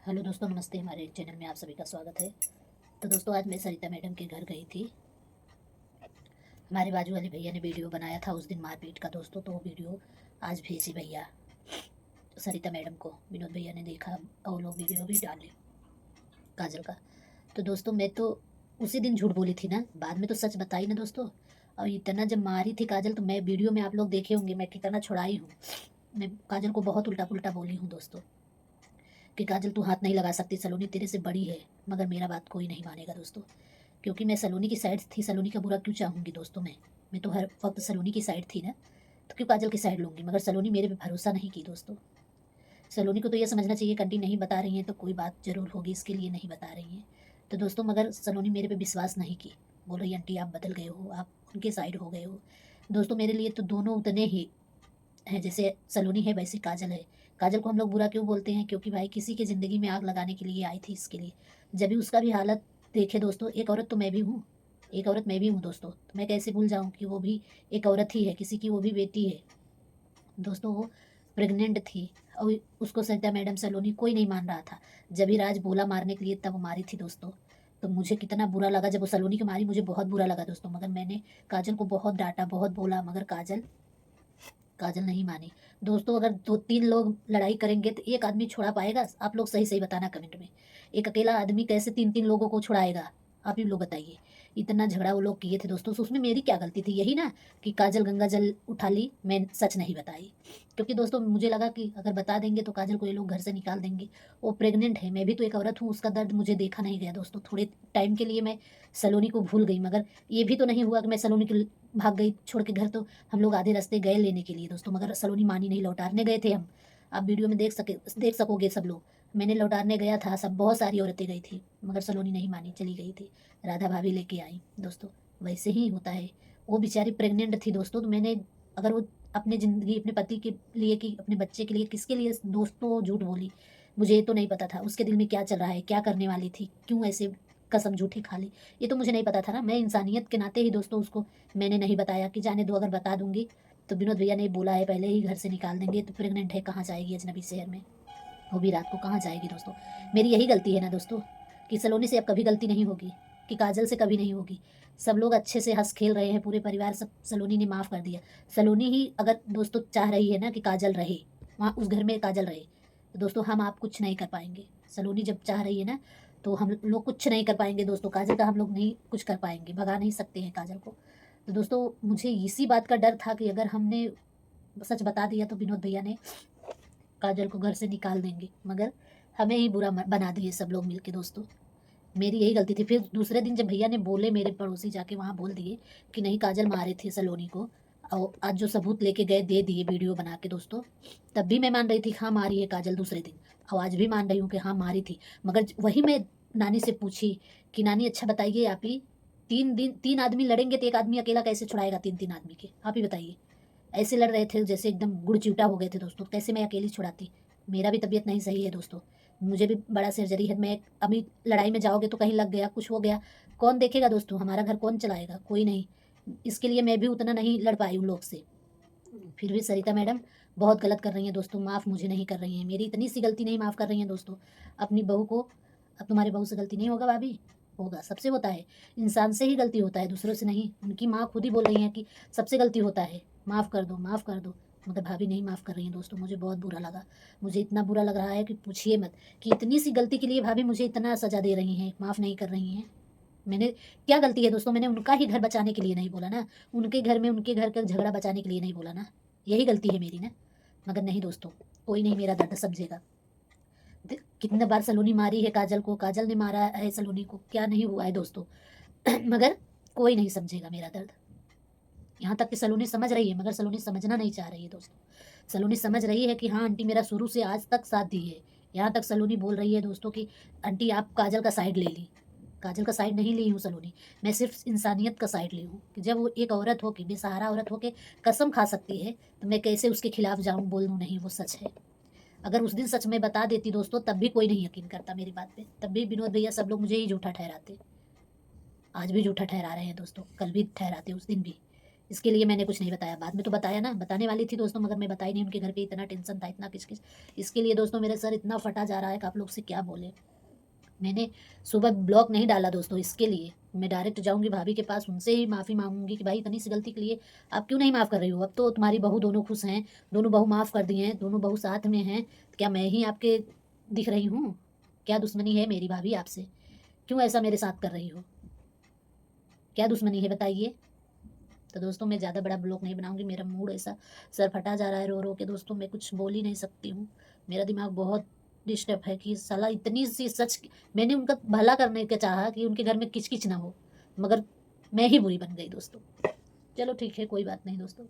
Hello दोस्तों, नमस्ते। हमारे चैनल में आप सभी का स्वागत है। तो दोस्तों, आज मैं सरिता मैडम के घर गई थी। हमारे बाजू वाले भैया ने वीडियो बनाया था उस दिन मारपीट का दोस्तों, तो वो वीडियो आज भेजी भैया सरिता मैडम को। विनोद भैया ने देखा और लोग वीडियो भी डाले काजल का। तो दोस्तों, मैं तो उसी दिन झूठ बोली थी ना, बाद में तो सच बताई ना दोस्तों। और इतना जब मारी थी काजल, तो मैं वीडियो में आप लोग देखे होंगे मैं कितना छुड़ाई हूँ। मैं काजल को बहुत उल्टा पुल्टा बोली हूँ दोस्तों, कि काजल तू हाथ नहीं लगा सकती, सलोनी तेरे से बड़ी है। मगर मेरा बात कोई नहीं मानेगा दोस्तों, क्योंकि मैं सलोनी की साइड थी। सलोनी का बुरा क्यों चाहूँगी दोस्तों? मैं तो हर वक्त सलोनी की साइड थी ना, तो क्यों काजल की साइड लूँगी? मगर सलोनी मेरे पे भरोसा नहीं की दोस्तों। सलोनी को तो ये समझना चाहिए कंटी नहीं बता रही हैं तो कोई बात ज़रूर होगी, इसके लिए नहीं बता रही हैं। तो दोस्तों, मगर सलोनी मेरे पे विश्वास नहीं की। बोल रही आंटी आप बदल गए हो, आप उनके साइड हो गए हो। दोस्तों, मेरे लिए तो दोनों उतने ही हैं, जैसे सलोनी है वैसे काजल है। काजल को हम लोग बुरा क्यों बोलते हैं? क्योंकि भाई किसी की ज़िंदगी में आग लगाने के लिए आई थी, इसके लिए। जब भी उसका भी हालत देखे दोस्तों, एक औरत तो मैं भी हूँ, एक औरत मैं भी हूँ दोस्तों। तो मैं कैसे भूल जाऊँ कि वो भी एक औरत ही है, किसी की वो भी बेटी है दोस्तों। वो प्रेग्नेंट थी और उसको सरिता मैडम सलोनी कोई नहीं मान रहा था। जब ही राज बोला मारने के लिए, तब वो मारी थी दोस्तों। तो मुझे कितना बुरा लगा जब वो सलोनी को मारी, मुझे बहुत बुरा लगा दोस्तों। मगर मैंने काजल को बहुत डांटा, बहुत बोला, मगर काजल काजल नहीं मानी दोस्तों। अगर दो तीन लोग लड़ाई करेंगे तो एक आदमी छुड़ा पाएगा? आप लोग सही सही बताना कमेंट में। एक अकेला आदमी कैसे तीन तीन लोगों को छुड़ाएगा? आप ही लोग बताइए। इतना झगड़ा वो लोग किए थे दोस्तों, तो उसमें मेरी क्या गलती थी? यही ना कि काजल गंगा जल उठा ली, मैं सच नहीं बताई। क्योंकि दोस्तों मुझे लगा कि अगर बता देंगे तो काजल को ये लोग घर से निकाल देंगे। वो प्रेग्नेंट है, मैं भी तो एक औरत हूँ, उसका दर्द मुझे देखा नहीं गया दोस्तों। थोड़े टाइम के लिए मैं सलोनी को भूल गई, मगर ये भी तो नहीं हुआ कि मैं सलोनी को भाग गई छोड़ के घर। तो हम लोग आधे रास्ते गए लेने के लिए दोस्तों, मगर सलोनी मानी नहीं, लौटाने गए थे हम। आप वीडियो में देख सकोगे सब लोग। मैंने लौटाने गया था, सब बहुत सारी औरतें गई थी, मगर सलोनी नहीं मानी, चली गई थी। राधा भाभी लेके आई दोस्तों। वैसे ही होता है। वो बेचारी प्रेग्नेंट थी दोस्तों, तो मैंने, अगर वो अपनी ज़िंदगी अपने पति के लिए कि अपने बच्चे के लिए, किसके लिए दोस्तों वो झूठ बोली? मुझे ये तो नहीं पता था उसके दिल में क्या चल रहा है, क्या करने वाली थी, क्यों ऐसे कसम झूठी खा ली। ये तो मुझे नहीं पता था ना। मैं इंसानियत के नाते ही दोस्तों उसको मैंने नहीं बताया कि जाने दो, अगर बता दूंगी तो विनोद भैया ने बोला है पहले ही घर से निकाल देंगे। तो प्रेग्नेंट है, कहाँ जाएगी अजनबी शहर में? वो भी रात को कहाँ जाएगी दोस्तों? मेरी यही गलती है ना दोस्तों, कि सलोनी से अब कभी गलती नहीं होगी, कि काजल से कभी नहीं होगी। सब लोग अच्छे से हंस खेल रहे हैं, पूरे परिवार, सब सलोनी ने माफ़ कर दिया। सलोनी ही अगर दोस्तों चाह रही है ना कि काजल रहे, वहाँ उस घर में काजल रहे, तो दोस्तों हम आप कुछ नहीं कर पाएंगे। सलोनी जब चाह रही है ना, तो हम लोग कुछ नहीं कर पाएंगे दोस्तों। काजल का हम लोग नहीं कुछ कर पाएंगे, भगा नहीं सकते हैं काजल को। तो दोस्तों, मुझे इसी बात का डर था कि अगर हमने सच बता दिया तो विनोद भैया ने काजल को घर से निकाल देंगे, मगर हमें ही बुरा बना दिए सब लोग मिलके दोस्तों। मेरी यही गलती थी। फिर दूसरे दिन जब भैया ने बोले, मेरे पड़ोसी जाके वहाँ बोल दिए कि नहीं काजल मारे थे सलोनी को, और आज जो सबूत लेके गए दे दिए वीडियो बना के दोस्तों, तब भी मैं मान रही थी हाँ मारी है काजल दूसरे दिन। और आज भी मान रही हूँ कि हाँ मारी थी। मगर वही मैं नानी से पूछी कि नानी अच्छा बताइए आप ही, 3 दिन 3 आदमी लड़ेंगे तो एक आदमी अकेला कैसे छुड़ाएगा 3-3 आदमी के? आप ही बताइए। ऐसे लड़ रहे थे जैसे एकदम गुड़ चिवटा हो गए थे दोस्तों, कैसे मैं अकेली छुड़ाती? मेरा भी तबीयत नहीं सही है दोस्तों, मुझे भी बड़ा सर्जरी है। मैं अभी लड़ाई में जाओगे तो कहीं लग गया, कुछ हो गया, कौन देखेगा दोस्तों? हमारा घर कौन चलाएगा? कोई नहीं। इसके लिए मैं भी उतना नहीं लड़ पाई उन लोग से। फिर भी सरिता मैडम बहुत गलत कर रही हैं दोस्तों, माफ़ मुझे नहीं कर रही हैं। मेरी इतनी सी गलती नहीं माफ़ कर रही हैं दोस्तों अपनी बहू को। अब तुम्हारी बहू से गलती नहीं होगा भाभी? होगा, सबसे होता है। इंसान से ही गलती होता है, दूसरों से नहीं। उनकी माँ खुद ही बोल रही हैं कि सबसे गलती होता है, माफ़ कर दो, माफ़ कर दो। मगर भाभी नहीं माफ़ कर रही हैं दोस्तों। मुझे बहुत बुरा लगा। मुझे इतना बुरा लग रहा है कि पूछिए मत, कि इतनी सी गलती के लिए भाभी मुझे इतना सज़ा दे रही हैं, माफ़ नहीं कर रही हैं। मैंने क्या गलती है दोस्तों? मैंने उनका ही घर बचाने के लिए नहीं बोला ना, उनके घर में उनके घर का झगड़ा बचाने के लिए नहीं बोला ना। यही गलती है मेरी ना। मगर नहीं दोस्तों, कोई नहीं मेरा दर्द समझेगा। कितने बार सलोनी मारी है काजल को, काजल ने मारा है सलोनी को, क्या नहीं हुआ है दोस्तों? मगर कोई नहीं समझेगा मेरा दर्द। यहाँ तक कि सलोनी समझ रही है, मगर सलोनी समझना नहीं चाह रही है दोस्तों। सलोनी समझ रही है कि हाँ आंटी मेरा शुरू से आज तक साथ दी है। यहाँ तक सलोनी बोल रही है दोस्तों कि आंटी आप काजल का साइड ले ली। काजल का साइड नहीं ली हूँ सलोनी, मैं सिर्फ इंसानियत का साइड ली हूँ। कि जब वो एक औरत हो के, बेसहारा औरत हो के कसम खा सकती है, तो मैं कैसे उसके खिलाफ जाऊँ, बोल दूँ नहीं वो सच है? अगर उस दिन सच में बता देती दोस्तों, तब भी कोई नहीं यकीन करता मेरी बात पे, तब भी विनोद भैया सब लोग मुझे ही झूठा ठहराते। आज भी झूठा ठहरा रहे हैं दोस्तों, कल भी ठहराते, उस दिन भी। इसके लिए मैंने कुछ नहीं बताया। बाद में तो बताया ना, बताने वाली थी दोस्तों, मगर मैं बताई नहीं। उनके घर पे इतना टेंशन था, इतना किच-किच, इसके लिए दोस्तों मेरा सर इतना फटा जा रहा है कि आप लोग से क्या बोलें। मैंने सुबह ब्लॉग नहीं डाला दोस्तों इसके लिए। मैं डायरेक्ट जाऊँगी भाभी के पास, उनसे ही माफ़ी माँगूँगी कि भाई इतनी सी गलती के लिए आप क्यों नहीं माफ़ कर रही हो? अब तो तुम्हारी बहू दोनों खुश हैं, दोनों बहू माफ़ कर दी हैं, दोनों बहू साथ में हैं। क्या मैं ही आपके दिख रही हूँ? क्या दुश्मनी है मेरी भाभी आपसे? क्यों ऐसा मेरे साथ कर रही हो? क्या दुश्मनी है बताइए? तो दोस्तों मैं ज़्यादा बड़ा ब्लॉग नहीं बनाऊँगी, मेरा मूड ऐसा सर फटा जा रहा है रो-रो के दोस्तों, मैं कुछ बोल ही नहीं सकती हूँ। मेरा दिमाग बहुत डिस्टर्ब है कि साला इतनी सी सच, मैंने उनका भला करने का चाहा कि उनके घर में किच-किच ना हो, मगर मैं ही बुरी बन गई दोस्तों। चलो ठीक है, कोई बात नहीं दोस्तों।